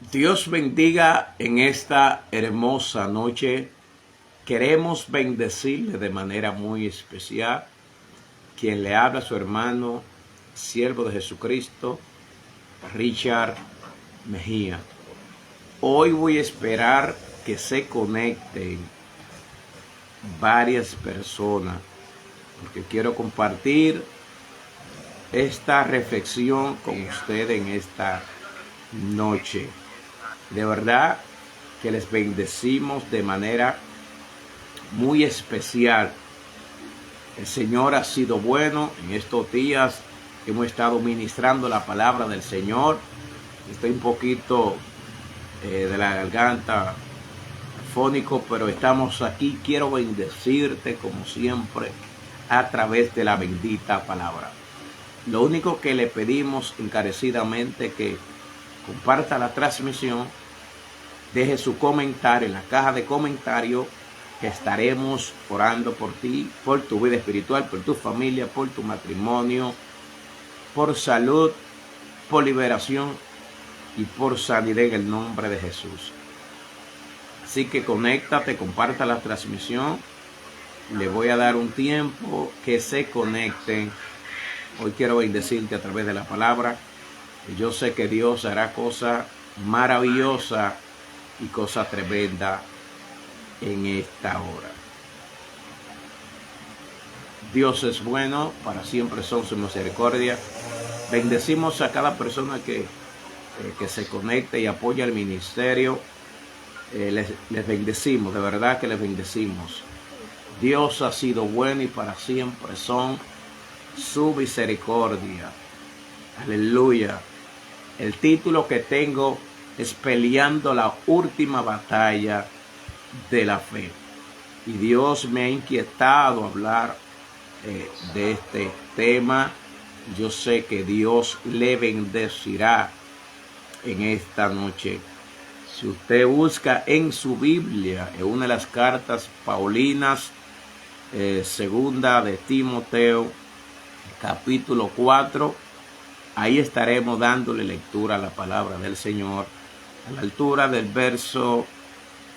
Dios bendiga en esta hermosa noche. Queremos bendecirle de manera muy especial. Quien le habla a su hermano, siervo de Jesucristo, Richard Mejía. Hoy voy a esperar que se conecten varias personas, porque quiero compartir esta reflexión con ustedes en esta noche. De verdad que les bendecimos de manera muy especial. El Señor ha sido bueno. En estos días hemos estado ministrando la palabra del Señor. Estoy un poquito de la garganta fónico, pero estamos aquí. Quiero bendecirte como siempre a través de la bendita palabra. Lo único que le pedimos encarecidamente que comparta la transmisión, deje su comentario en la caja de comentarios, que estaremos orando por ti, por tu vida espiritual, por tu familia, por tu matrimonio, por salud, por liberación y por sanidad en el nombre de Jesús. Así que conéctate, comparta la transmisión. Le voy a dar un tiempo que se conecten. Hoy quiero bendecirte a través de la palabra. Yo sé que Dios hará cosas maravillosas y cosas tremendas en esta hora. Dios es bueno, para siempre son su misericordia. Bendecimos a cada persona que se conecte y apoya el ministerio. Les bendecimos, de verdad que les bendecimos. Dios ha sido bueno y para siempre son su misericordia. Aleluya. El título que tengo es Peleando la última batalla de la fe. Y Dios me ha inquietado hablar de este tema. Yo sé que Dios le bendecirá en esta noche. Si usted busca en su Biblia, en una de las cartas paulinas, segunda de Timoteo, capítulo 4, ahí estaremos dándole lectura a la palabra del Señor, a la altura del verso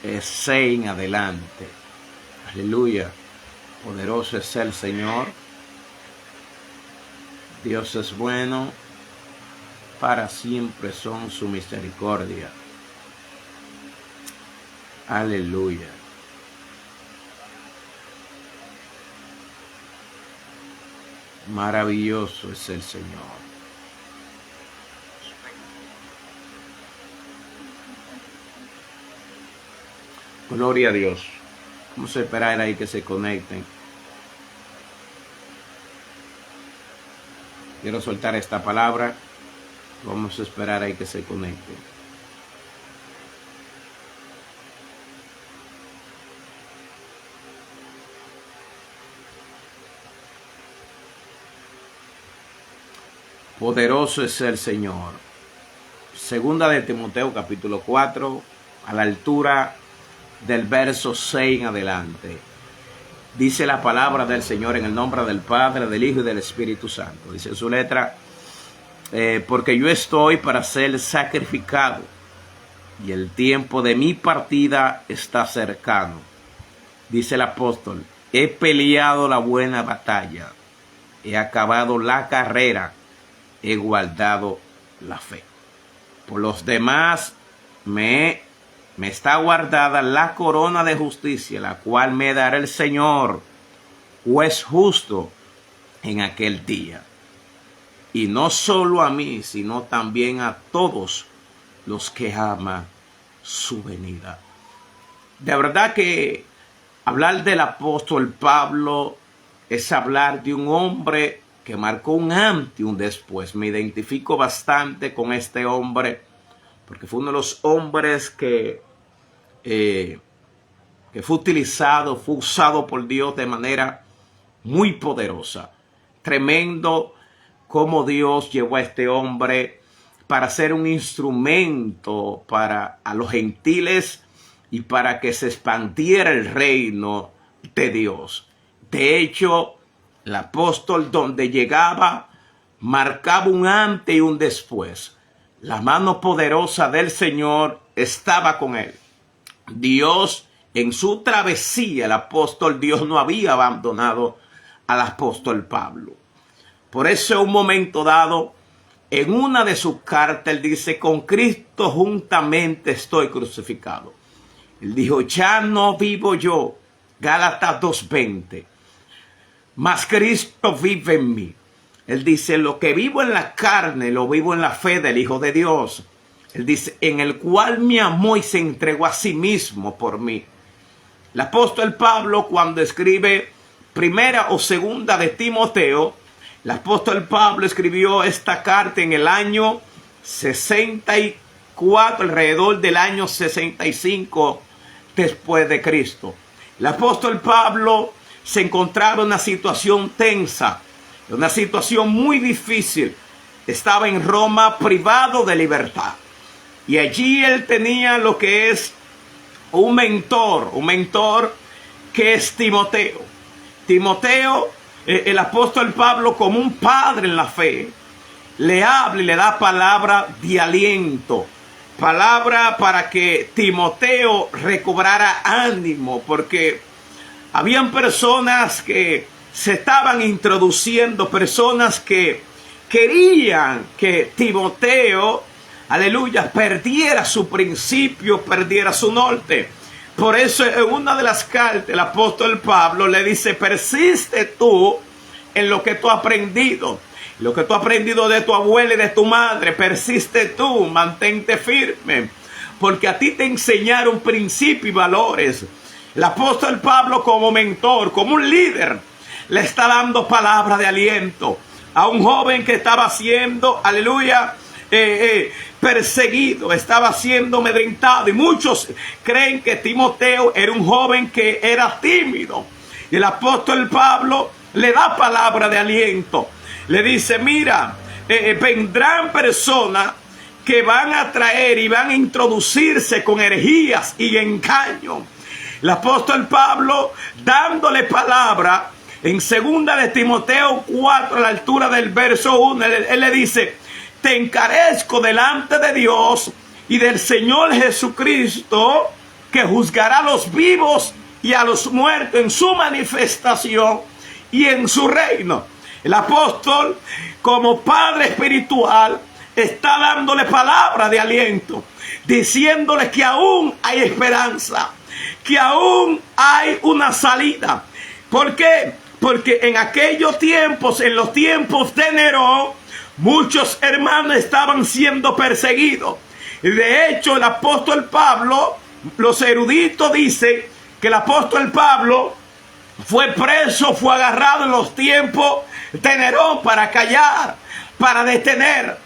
6 en adelante. Aleluya. Poderoso es el Señor. Dios es bueno. Para siempre son su misericordia. Aleluya. Maravilloso es el Señor. Gloria a Dios. Vamos a esperar ahí que se conecten. Quiero soltar esta palabra. Vamos a esperar ahí que se conecten. Poderoso es el Señor. Segunda de Timoteo capítulo 4, a la altura del verso 6 en adelante. Dice la palabra del Señor en el nombre del Padre, del Hijo y del Espíritu Santo. Dice en su letra, porque yo estoy para ser sacrificado y el tiempo de mi partida está cercano. Dice el apóstol, he peleado la buena batalla, he acabado la carrera, he guardado la fe. Por los demás me está guardada la corona de justicia, la cual me dará el Señor, juez justo, en aquel día. Y no solo a mí, sino también a todos los que aman su venida. De verdad que hablar del apóstol Pablo es hablar de un hombre que marcó un antes y un después. Me identifico bastante con este hombre, porque fue uno de los hombres que fue utilizado, fue usado por Dios de manera muy poderosa. Tremendo cómo Dios llevó a este hombre para ser un instrumento para a los gentiles y para que se expandiera el reino de Dios. De hecho, el apóstol donde llegaba marcaba un antes y un después. La mano poderosa del Señor estaba con él. Dios, en su travesía, el apóstol, Dios no había abandonado al apóstol Pablo. Por eso, en un momento dado, en una de sus cartas, él dice: con Cristo juntamente estoy crucificado. Él dijo: ya no vivo yo, Gálatas 2:20, mas Cristo vive en mí. Él dice: lo que vivo en la carne, lo vivo en la fe del Hijo de Dios. Él dice: en el cual me amó y se entregó a sí mismo por mí. El apóstol Pablo, cuando escribe primera o segunda de Timoteo, el apóstol Pablo escribió esta carta en el año 64, alrededor del año 65 después de Cristo. El apóstol Pablo se encontraba en una situación tensa, una situación muy difícil. Estaba en Roma privado de libertad. Y allí él tenía lo que es un mentor que es Timoteo. Timoteo, el apóstol Pablo, como un padre en la fe, le habla y le da palabra de aliento. Palabra para que Timoteo recobrara ánimo, porque habían personas que se estaban introduciendo, personas que querían que Timoteo, aleluya, perdiera su principio, perdiera su norte. Por eso en una de las cartas el apóstol Pablo le dice: persiste tú en lo que tú has aprendido. Lo que tú has aprendido de tu abuela y de tu madre, persiste tú, mantente firme, porque a ti te enseñaron principios y valores. El apóstol Pablo, como mentor, como un líder, le está dando palabra de aliento a un joven que estaba siendo, aleluya, perseguido, estaba siendo amedrentado. Y muchos creen que Timoteo era un joven que era tímido. Y el apóstol Pablo le da palabra de aliento. Le dice: mira, vendrán personas que van a traer y van a introducirse con herejías y engaños. El apóstol Pablo, dándole palabra en 2 de Timoteo 4, a la altura del verso 1, él le dice: te encarezco delante de Dios y del Señor Jesucristo, que juzgará a los vivos y a los muertos en su manifestación y en su reino. El apóstol, como padre espiritual, está dándole palabra de aliento, diciéndole que aún hay esperanza, que aún hay una salida. ¿Por qué? Porque en aquellos tiempos, en los tiempos de Nerón, muchos hermanos estaban siendo perseguidos. De hecho, el apóstol Pablo, los eruditos dicen que el apóstol Pablo fue preso, fue agarrado en los tiempos de Nerón para callar, para detener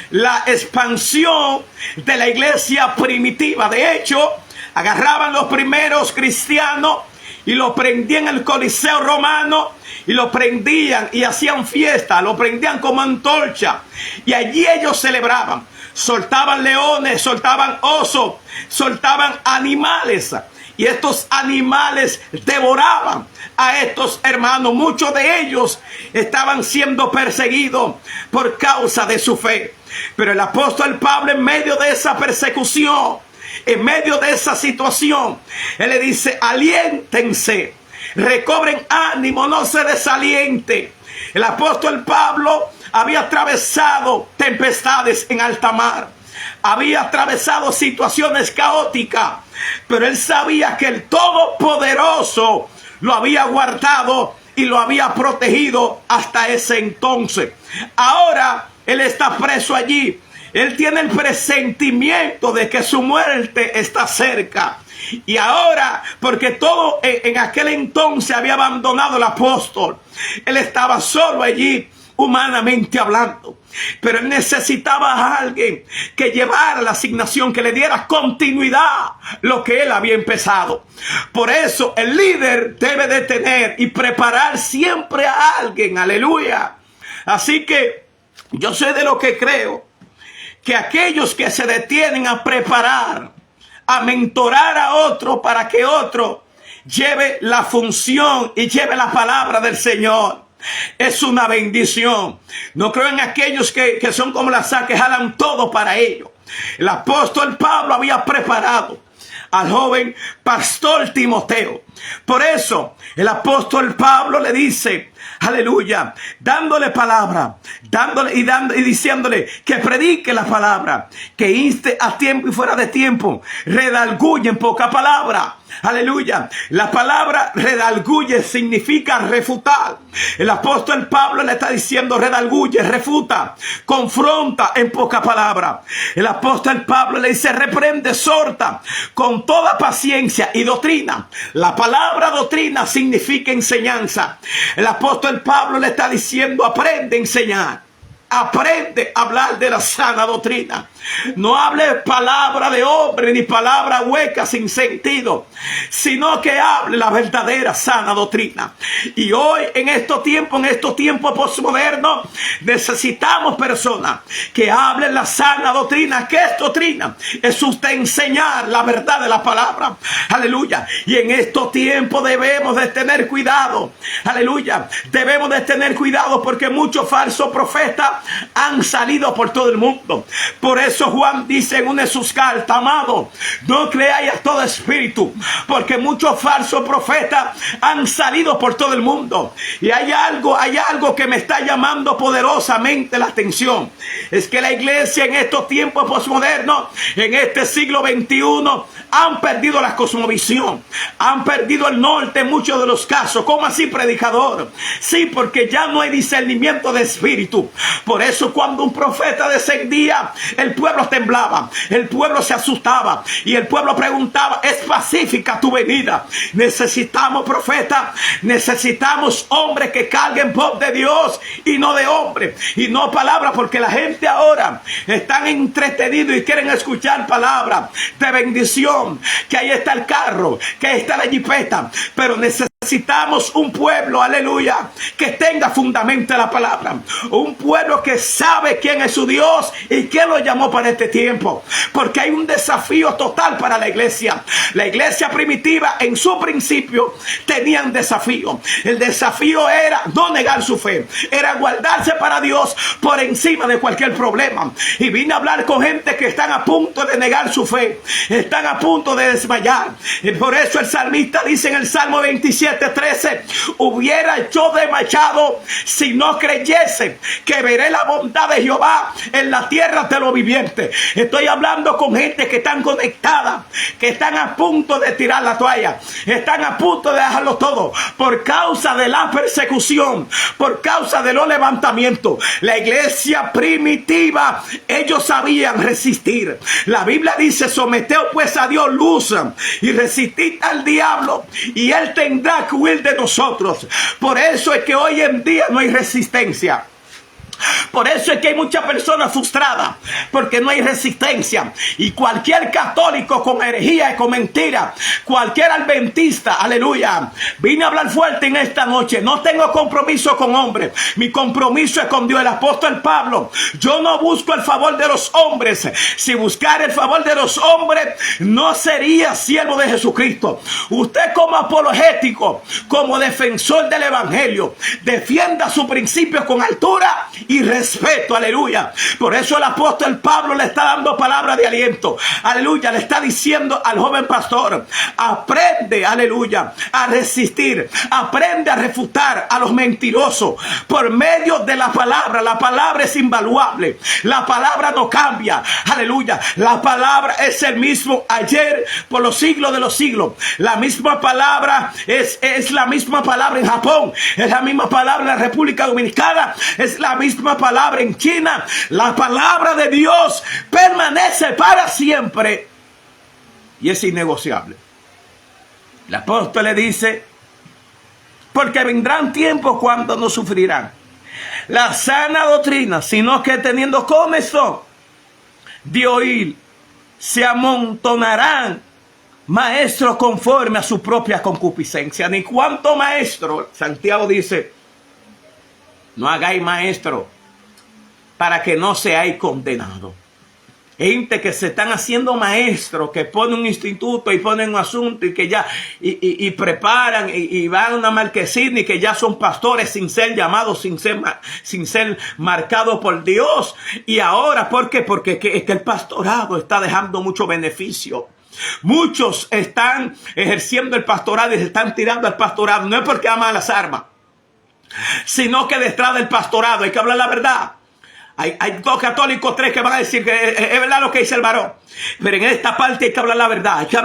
la expansión de la iglesia primitiva. De hecho, agarraban los primeros cristianos y los prendían en el Coliseo romano, y lo prendían y hacían fiesta, lo prendían como antorcha, y allí ellos celebraban, soltaban leones, soltaban osos, soltaban animales, y estos animales devoraban a estos hermanos. Muchos de ellos estaban siendo perseguidos por causa de su fe. Pero el apóstol Pablo, en medio de esa persecución, en medio de esa situación, él le dice: aliéntense, recobren ánimo, no se desaliente. El apóstol Pablo había atravesado tempestades en alta mar, había atravesado situaciones caóticas, pero él sabía que el Todopoderoso lo había guardado y lo había protegido hasta ese entonces. Ahora él está preso allí. Él tiene el presentimiento de que su muerte está cerca. Y ahora, porque todo en aquel entonces había abandonado el apóstol, él estaba solo allí, humanamente hablando. Pero él necesitaba a alguien que llevara la asignación, que le diera continuidad a lo que él había empezado. Por eso el líder debe de tener y preparar siempre a alguien. Aleluya. Así que yo sé de lo que creo, que aquellos que se detienen a preparar, a mentorar a otro para que otro lleve la función y lleve la palabra del Señor, Es una bendición. No creo en aquellos que son como las aves que jalan todo para ellos. El apóstol Pablo había preparado al joven pastor Timoteo. Por eso el apóstol Pablo le dice, aleluya, dándole palabra, y diciéndole que predique la palabra, que inste a tiempo y fuera de tiempo, redarguye en poca palabra. Aleluya. La palabra redarguye significa refutar. El apóstol Pablo le está diciendo redarguye, refuta, confronta en poca palabra. El apóstol Pablo le dice reprende, exhorta con toda paciencia y doctrina. La palabra doctrina significa enseñanza. El apóstol Pablo le está diciendo aprende a enseñar. Aprende a hablar de la sana doctrina. No hable palabra de hombre ni palabra hueca sin sentido, sino que hable la verdadera sana doctrina. Y hoy en estos tiempos postmodernos, necesitamos personas que hablen la sana doctrina. ¿Qué es doctrina? Es usted enseñar la verdad de la palabra. Aleluya. Y en estos tiempos debemos de tener cuidado. Aleluya. Debemos de tener cuidado porque muchos falsos profetas han salido por todo el mundo. Por eso Juan dice en una de sus cartas, amado, no creáis a todo espíritu, porque muchos falsos profetas han salido por todo el mundo. Y hay algo que me está llamando poderosamente la atención. Es que la iglesia en estos tiempos postmodernos, en este siglo XXI, han perdido la cosmovisión, han perdido el norte en muchos de los casos. ¿Cómo así, predicador? Sí, porque ya no hay discernimiento de espíritu. Por eso cuando un profeta descendía, el pueblo temblaba, el pueblo se asustaba y el pueblo preguntaba, ¿es pacífica tu venida? Necesitamos profetas, necesitamos hombres que carguen voz de Dios y no de hombre, y no palabras, porque la gente ahora están entretenidos y quieren escuchar palabras de bendición, que ahí está el carro, que ahí está la jipeta, pero necesitamos un pueblo, aleluya, que tenga fundamento en la palabra, un pueblo que sabe quién es su Dios y quién lo llamó para este tiempo, porque hay un desafío total para la iglesia. La iglesia primitiva en su principio tenía un desafío. El desafío era no negar su fe, era guardarse para Dios por encima de cualquier problema. Y vine a hablar con gente que están a punto de negar su fe, están a punto de desmayar. Y por eso el salmista dice en el Salmo 27:13, hubiera yo desmayado si no creyese que veré la bondad de Jehová en la tierra de los vivientes. Estoy hablando con gente que están conectadas, que están a punto de tirar la toalla, están a punto de dejarlo todo por causa de la persecución, por causa de los levantamientos. La iglesia primitiva, ellos sabían resistir. La Biblia dice, someteos pues a Dios luz y resistid al diablo y él tendrá que huir de nosotros. Por eso es que hoy en día no hay resistencia. Por eso es que hay muchas personas frustradas, porque no hay resistencia. Y cualquier católico con herejía y con mentira, cualquier adventista, aleluya, vine a hablar fuerte en esta noche. No tengo compromiso con hombres, mi compromiso es con Dios. El apóstol Pablo, yo no busco el favor de los hombres. Si buscara el favor de los hombres, no sería siervo de Jesucristo. Usted como apologético, como defensor del evangelio, defienda su principio con altura y respeto, aleluya. Por eso el apóstol Pablo le está dando palabra de aliento, aleluya. Le está diciendo al joven pastor, aprende, aleluya, a resistir, aprende a refutar a los mentirosos por medio de la palabra. La palabra es invaluable, la palabra no cambia, aleluya. La palabra es el mismo ayer por los siglos de los siglos. La misma palabra es la misma palabra en Japón, es la misma palabra en la República Dominicana, es la misma palabra en China. La palabra de Dios permanece para siempre y es innegociable. El apóstol le dice, porque vendrán tiempos cuando no sufrirán la sana doctrina, sino que teniendo comezón de oír, se amontonarán maestros conforme a su propia concupiscencia. Ni cuánto maestro, Santiago dice, no hagáis maestro para que no seáis condenados. Gente que se están haciendo maestros, que ponen un instituto y ponen un asunto y que ya y preparan y van a una marquesina y que ya son pastores sin ser llamados, sin ser marcados por Dios. Y ahora, ¿por qué? Porque es que el pastorado está dejando mucho beneficio. Muchos están ejerciendo el pastorado y se están tirando al pastorado. No es porque aman las armas, sino que detrás del pastorado hay que hablar la verdad. Hay 2 católicos, 3 que van a decir que es verdad lo que dice el varón. Pero en esta parte hay que hablar la verdad. Hay que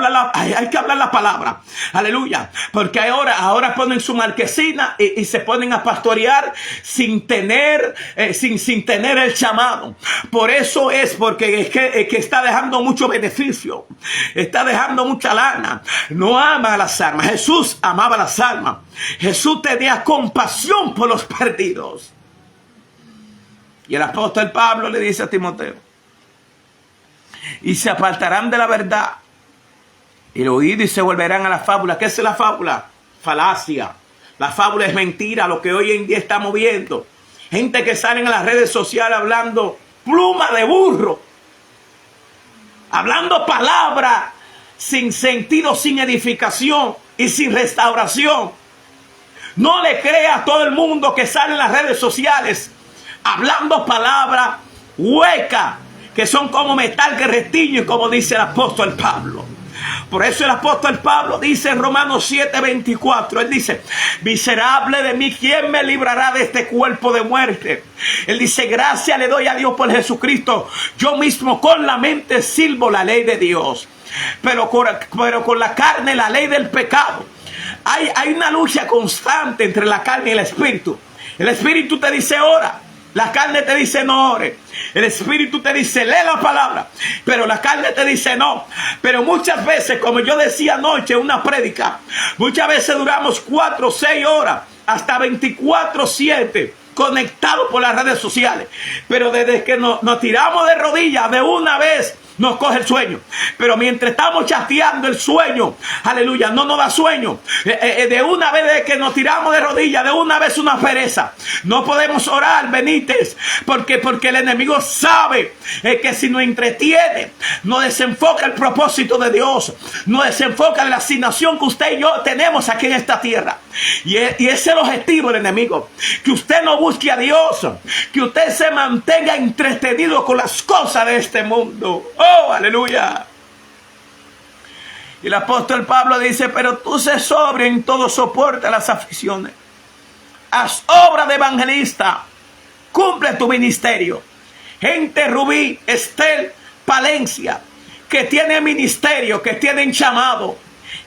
hablar la palabra. Aleluya. Porque ahora ponen su marquesina y se ponen a pastorear sin tener el llamado. Por eso es porque es que está dejando mucho beneficio. Está dejando mucha lana. No ama las almas. Jesús amaba las almas. Jesús tenía compasión por los perdidos. Y el apóstol Pablo le dice a Timoteo: y se apartarán de la verdad, y lo oído y se volverán a la fábula. ¿Qué es la fábula? Falacia. La fábula es mentira, lo que hoy en día estamos viendo. Gente que sale en las redes sociales hablando pluma de burro, hablando palabras sin sentido, sin edificación y sin restauración. No le crea a todo el mundo que sale en las redes sociales hablando palabras huecas, que son como metal que restiñe, como dice el apóstol Pablo. Por eso el apóstol Pablo dice en Romanos 7:24, él dice: miserable de mí, ¿quién me librará de este cuerpo de muerte? Él dice: gracias le doy a Dios por Jesucristo. Yo mismo con la mente sirvo la ley de Dios, pero con la carne la ley del pecado. Hay una lucha constante entre la carne y el espíritu. El espíritu te dice ora, la carne te dice no ore. El espíritu te dice lee la palabra, pero la carne te dice no. Pero muchas veces, como yo decía anoche en una prédica, muchas veces duramos 4 o 6 horas, hasta 24/7 conectados por las redes sociales. Pero desde que nos tiramos de rodillas, de una vez nos coge el sueño. Pero mientras estamos chateando, el sueño, aleluya, no nos da sueño. De una vez de que nos tiramos de rodillas, de una vez una pereza. No podemos orar, Benítez, porque el enemigo sabe que si nos entretiene, nos desenfoca el propósito de Dios, nos desenfoca la asignación que usted y yo tenemos aquí en esta tierra. Y ese es el objetivo del enemigo, que usted no busque a Dios, que usted se mantenga entretenido con las cosas de este mundo. ¡Oh, aleluya! Y el apóstol Pablo dice: pero tú sé sobrio en todo, soporta las aflicciones, haz obra de evangelista, cumple tu ministerio. Gente, Rubí, Estel, Palencia, que tiene ministerio, que tienen llamado,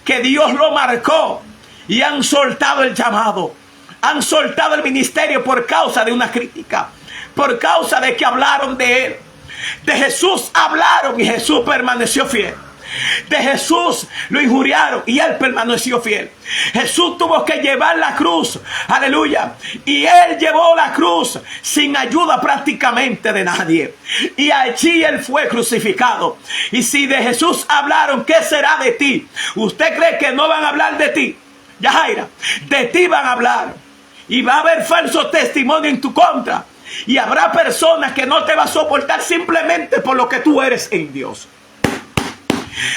que Dios lo marcó y han soltado el llamado, han soltado el ministerio por causa de una crítica, por causa de que hablaron de él. De Jesús hablaron y Jesús permaneció fiel. De Jesús lo injuriaron y él permaneció fiel. Jesús tuvo que llevar la cruz, aleluya, y él llevó la cruz sin ayuda prácticamente de nadie, y allí él fue crucificado. Y si de Jesús hablaron, ¿qué será de ti? ¿Usted cree que no van a hablar de ti? Yajaira, de ti van a hablar, y va a haber falso testimonio en tu contra. Y habrá personas que no te van a soportar simplemente por lo que tú eres en Dios.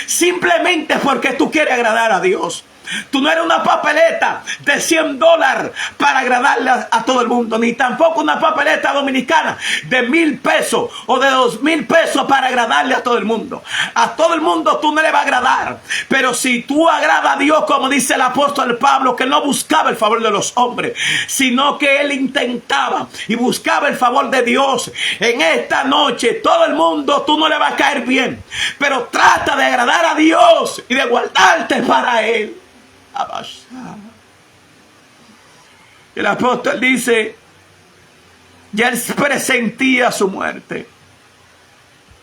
Simplemente porque tú quieres agradar a Dios. Tú no eres una papeleta de $100 para agradarle a todo el mundo, ni tampoco una papeleta dominicana de $1,000 o de $2,000 para agradarle a todo el mundo. A todo el mundo tú no le vas a agradar, pero si tú agradas a Dios, como dice el apóstol Pablo, que no buscaba el favor de los hombres, sino que él intentaba y buscaba el favor de Dios. En esta noche todo el mundo tú no le vas a caer bien, pero trata de agradar a Dios y de guardarte para él. El apóstol dice: ya él presentía su muerte,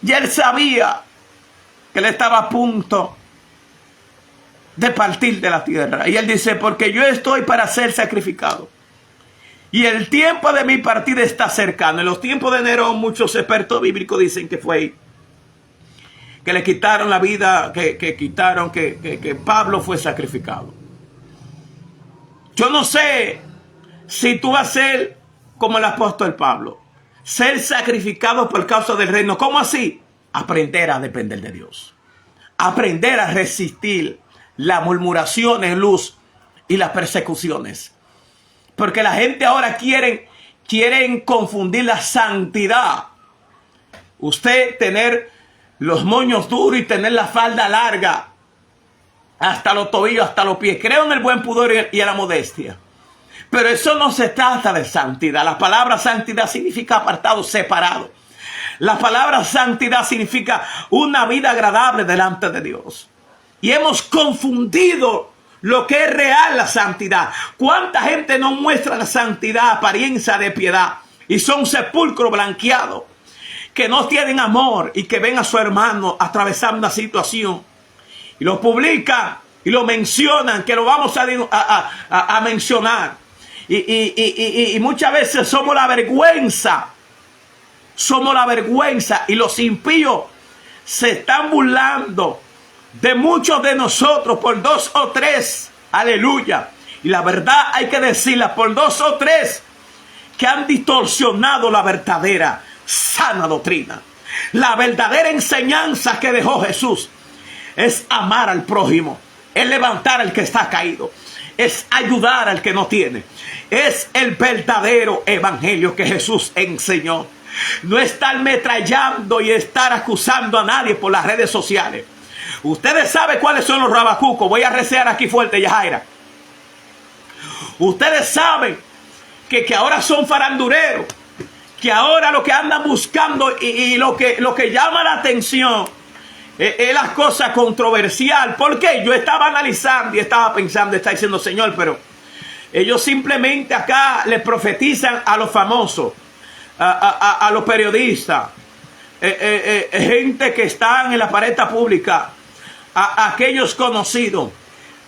ya él sabía que él estaba a punto de partir de la tierra. Y él dice: porque yo estoy para ser sacrificado y el tiempo de mi partida está cercano. En los tiempos de Nerón, muchos expertos bíblicos dicen que fue ahí que le quitaron la vida, que Pablo fue sacrificado. Yo no sé si tú vas a ser como el apóstol Pablo, ser sacrificado por causa del reino. ¿Cómo así? aprender a depender de Dios. Aprender a resistir las murmuraciones, luz y las persecuciones. Porque la gente ahora quieren confundir la santidad. Usted tener los moños duros y tener la falda larga hasta los tobillos, hasta los pies. Creo en el buen pudor y en la modestia. Pero eso no se trata de santidad. La palabra santidad significa apartado, separado. La palabra santidad significa una vida agradable delante de Dios. Y hemos confundido lo que es real la santidad. ¿Cuánta gente no muestra la santidad, apariencia de piedad? Y son sepulcro blanqueado, que no tienen amor y que ven a su hermano atravesar una situación. Y lo publican y lo mencionan, que lo vamos a mencionar. Y muchas veces somos la vergüenza. Somos la vergüenza. Y los impíos se están burlando de muchos de nosotros por 2 o 3. Aleluya. Y la verdad hay que decirla, por 2 o 3 que han distorsionado la verdadera sana doctrina. La verdadera enseñanza que dejó Jesús es amar al prójimo, es levantar al que está caído, es ayudar al que no tiene. Es el verdadero evangelio que Jesús enseñó. No estar metrallando y estar acusando a nadie por las redes sociales. Ustedes saben cuáles son los rabacucos. Voy a recear aquí fuerte, Yajaira. Ustedes saben que ahora son farandureros, que ahora lo que andan buscando y lo que llama la atención es la cosa controversial. ¿Por qué? Yo estaba analizando y estaba pensando, está diciendo, Señor, pero ellos simplemente acá le profetizan a los famosos, a los periodistas, gente que están en la palestra pública, a aquellos conocidos.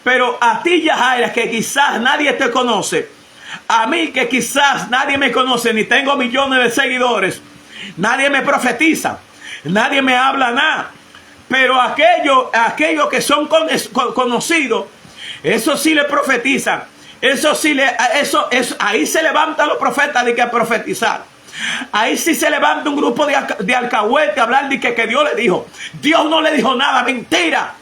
Pero a ti, Yajaira, que quizás nadie te conoce, a mí que quizás nadie me conoce, ni tengo millones de seguidores, nadie me profetiza, nadie me habla nada. Pero aquellos que son conocidos, eso sí le profetizan. Ahí se levantan los profetas de que profetizar. Ahí sí se levanta un grupo de alcahuetes a hablar de que Dios le dijo. Dios no le dijo nada, mentira.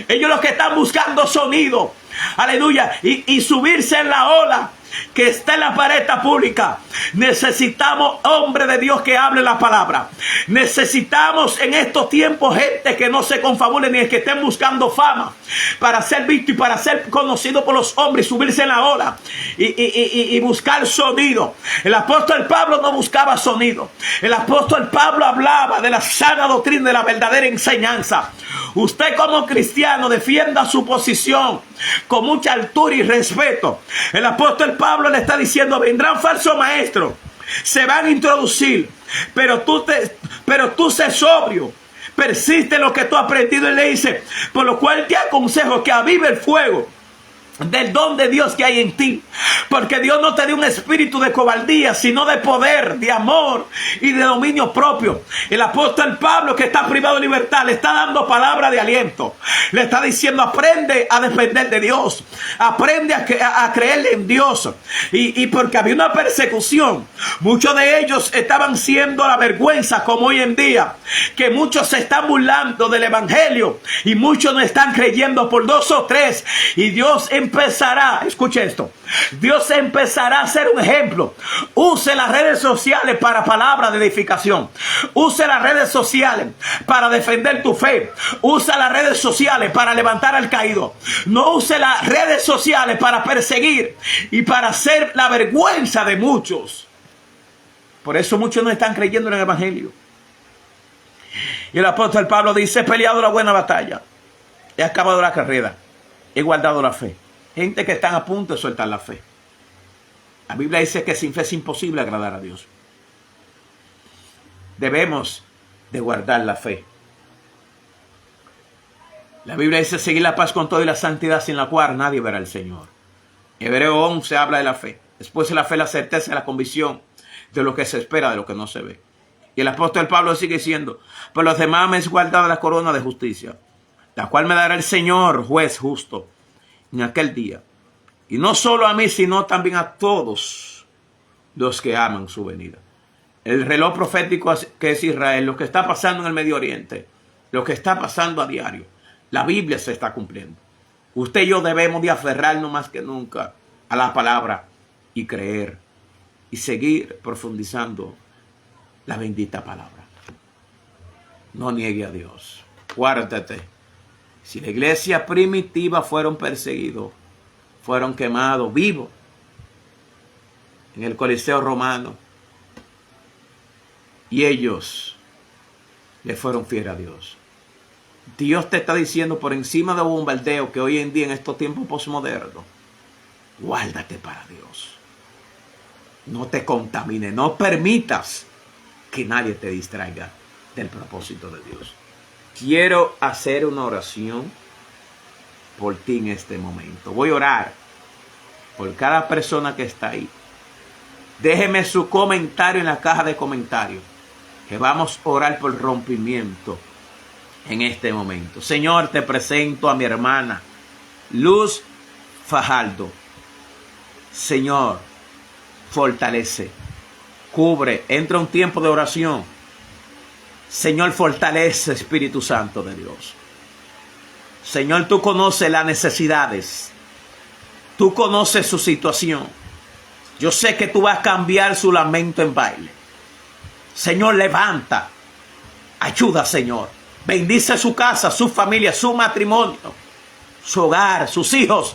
Ellos los que están buscando sonido, aleluya, y subirse en la ola que está en la palestra pública. Necesitamos hombres de Dios que hablen la palabra. Necesitamos en estos tiempos gente que no se confabule ni que estén buscando fama para ser visto y para ser conocido por los hombres, subirse en la ola y buscar sonido. El apóstol Pablo no buscaba sonido. El apóstol Pablo hablaba de la sana doctrina, de la verdadera enseñanza. Usted como cristiano defienda su posición con mucha altura y respeto. El apóstol Pablo le está diciendo, vendrán falsos maestros, se van a introducir, pero tú sé sobrio, persiste en lo que tú has aprendido. Y le dice, por lo cual te aconsejo que avive el fuego del don de Dios que hay en ti, porque Dios no te dio un espíritu de cobardía, sino de poder, de amor y de dominio propio. El apóstol Pablo, que está privado de libertad, le está dando palabra de aliento, le está diciendo, aprende a depender de Dios, aprende a creerle en Dios. Y porque había una persecución, muchos de ellos estaban siendo la vergüenza, como hoy en día, que muchos se están burlando del evangelio y muchos no están creyendo por 2 o 3, y Dios empezará, escuche esto, Dios empezará a ser un ejemplo. Use las redes sociales para palabra de edificación. Use las redes sociales para defender tu fe. Usa las redes sociales para levantar al caído. No use las redes sociales para perseguir y para hacer la vergüenza de muchos. Por eso muchos no están creyendo en el evangelio. Y el apóstol Pablo dice, he peleado la buena batalla, he acabado la carrera, he guardado la fe. Gente que están a punto de soltar la fe. La Biblia dice que sin fe es imposible agradar a Dios. Debemos de guardar la fe. La Biblia dice seguir la paz con todo y la santidad, sin la cual nadie verá al Señor. Hebreo 11 habla de la fe. Después de la fe, la certeza y la convicción de lo que se espera, de lo que no se ve. Y el apóstol Pablo sigue diciendo, por los demás me es guardada la corona de justicia, la cual me dará el Señor, juez justo, en aquel día. Y no solo a mí, sino también a todos los que aman su venida. el reloj profético que es Israel, lo que está pasando en el Medio Oriente, lo que está pasando a diario. La Biblia se está cumpliendo. Usted y yo debemos de aferrarnos más que nunca a la palabra y creer y seguir profundizando la bendita palabra. No niegue a Dios. Guárdate. Si la iglesia primitiva fueron perseguidos, fueron quemados vivos en el Coliseo Romano, y ellos le fueron fieles a Dios. Dios te está diciendo por encima de un bombardeo que hoy en día en estos tiempos postmodernos, guárdate para Dios. No te contamines, no permitas que nadie te distraiga del propósito de Dios. Quiero hacer una oración por ti en este momento. Voy a orar por cada persona que está ahí. Déjeme su comentario en la caja de comentarios, que vamos a orar por rompimiento en este momento. Señor, te presento a mi hermana Luz Fajardo. Señor, fortalece, cubre, entra un tiempo de oración. Señor, fortalece, Espíritu Santo de Dios. Señor, tú conoces las necesidades. Tú conoces su situación. Yo sé que tú vas a cambiar su lamento en baile. Señor, levanta. Ayuda, Señor. Bendice su casa, su familia, su matrimonio, su hogar, sus hijos.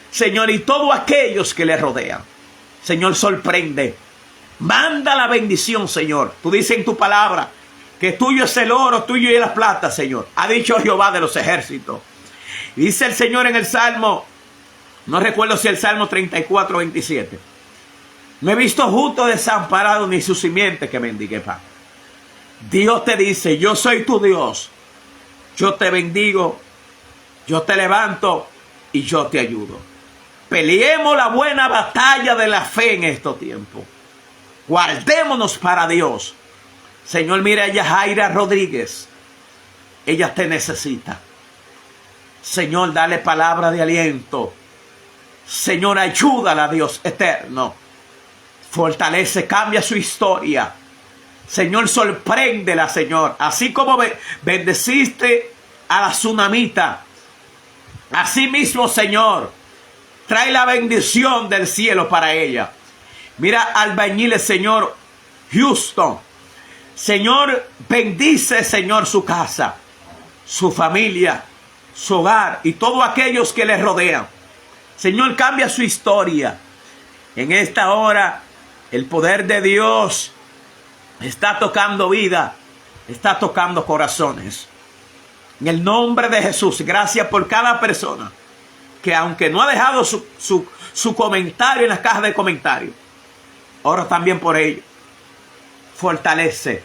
Señor, y todos aquellos que le rodean. Señor, sorprende. Manda la bendición, Señor. Tú dices en tu palabra que tuyo es el oro, tuyo es la plata, Señor. Ha dicho Jehová de los ejércitos. Dice el Señor en el Salmo, no recuerdo si el Salmo 34, 27. No he visto justo desamparado ni su simiente que mendigue pan. Dios te dice, yo soy tu Dios. Yo te bendigo, yo te levanto y yo te ayudo. Peleemos la buena batalla de la fe en estos tiempos. Guardémonos para Dios. Señor, mira a Yajaira Rodríguez. Ella te necesita. Señor, dale palabra de aliento. Señor, ayúdala, Dios eterno. Fortalece, cambia su historia. Señor, sorpréndela, Señor. Así como bendeciste a la tsunamita. Así mismo, Señor, trae la bendición del cielo para ella. Mira, albañiles, Señor, Houston. Señor, bendice, Señor, su casa, su familia, su hogar y todos aquellos que le rodean. Señor, cambia su historia. En esta hora, el poder de Dios está tocando vida, está tocando corazones. En el nombre de Jesús, gracias por cada persona que aunque no ha dejado su comentario en la caja de comentarios, oro también por ellos. Fortalece,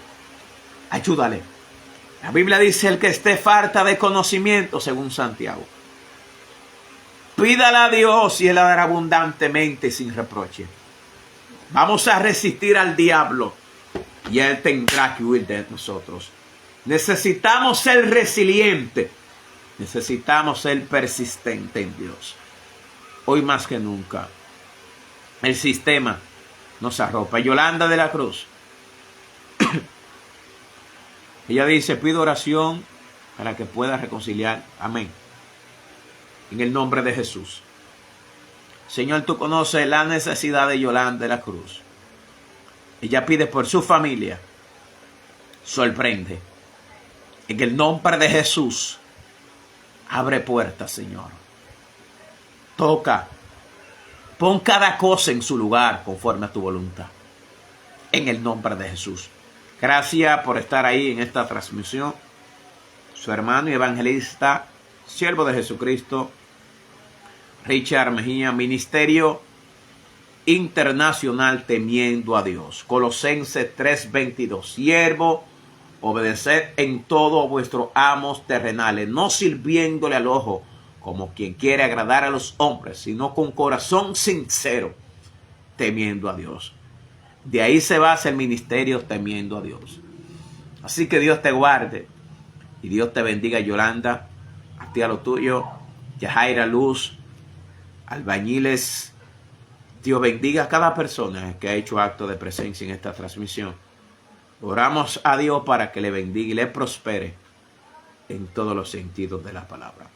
ayúdale. La Biblia dice el que esté falta de conocimiento, según Santiago. Pídale a Dios y Él la dará abundantemente y sin reproche. Vamos a resistir al diablo y Él tendrá que huir de nosotros. Necesitamos ser resilientes. Necesitamos ser persistentes en Dios. Hoy más que nunca. El sistema nos arropa. Yolanda de la Cruz. Ella dice, pido oración para que pueda reconciliar. Amén. En el nombre de Jesús. Señor, tú conoces la necesidad de Yolanda de la Cruz. Ella pide por su familia. Sorprende. En el nombre de Jesús. Abre puertas, Señor. Toca. Pon cada cosa en su lugar conforme a tu voluntad. En el nombre de Jesús. Gracias por estar ahí en esta transmisión. Su hermano y evangelista, siervo de Jesucristo, Richard Mejía, Ministerio Internacional Temiendo a Dios. Colosenses 3:22. Siervo, obedeced en todo a vuestros amos terrenales, no sirviéndole al ojo como quien quiere agradar a los hombres, sino con corazón sincero, temiendo a Dios. De ahí se basa el ministerio temiendo a Dios. Así que Dios te guarde y Dios te bendiga, Yolanda, a ti, a lo tuyo, Yajaira, Luz, albañiles. Dios bendiga a cada persona que ha hecho acto de presencia en esta transmisión. Oramos a Dios para que le bendiga y le prospere en todos los sentidos de la palabra.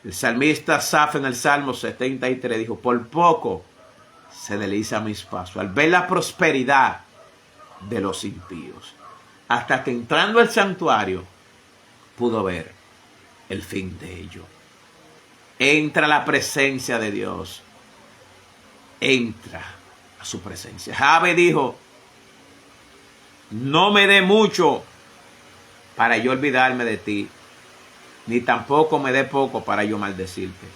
El salmista Asaf en el Salmo 73 dijo: por poco se desliza mis pasos al ver la prosperidad de los impíos, hasta que entrando al santuario pudo ver el fin de ello. Entra a la presencia de Dios. Entra a su presencia. Jabe dijo: no me dé mucho para yo olvidarme de ti, ni tampoco me dé poco para yo maldecirte.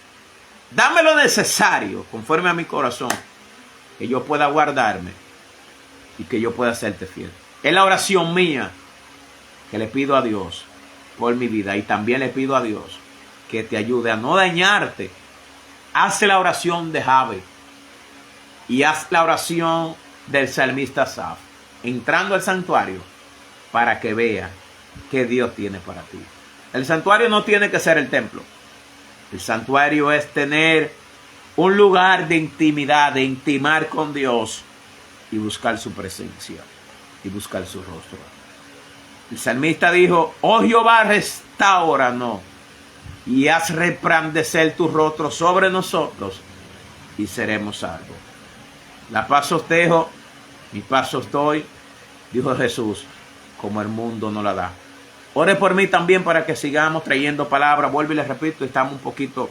Dame lo necesario conforme a mi corazón, que yo pueda guardarme y que yo pueda serte fiel. Es la oración mía que le pido a Dios por mi vida, y también le pido a Dios que te ayude a no dañarte. Haz la oración de Jabe y haz la oración del salmista Asaf, entrando al santuario para que vea qué Dios tiene para ti. El santuario no tiene que ser el templo. El santuario es tener un lugar de intimidad, de intimar con Dios y buscar su presencia y buscar su rostro. El salmista dijo: oh Jehová, restáuranos y haz resplandecer tu rostro sobre nosotros y seremos salvos. La paz os dejo, mi paz os doy, dijo Jesús, como el mundo no la da. Ore por mí también para que sigamos trayendo palabras. Vuelvo y les repito, estamos un poquito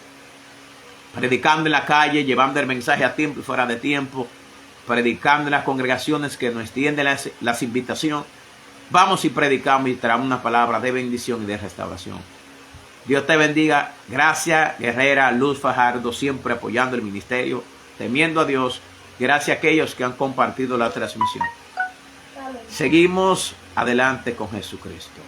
predicando en la calle, llevando el mensaje a tiempo y fuera de tiempo, predicando en las congregaciones que nos extienden las invitaciones. Vamos y predicamos y traemos una palabra de bendición y de restauración. Dios te bendiga. Gracias, guerrera Luz Fajardo, siempre apoyando el ministerio, temiendo a Dios. Gracias a aquellos que han compartido la transmisión. Seguimos adelante con Jesucristo.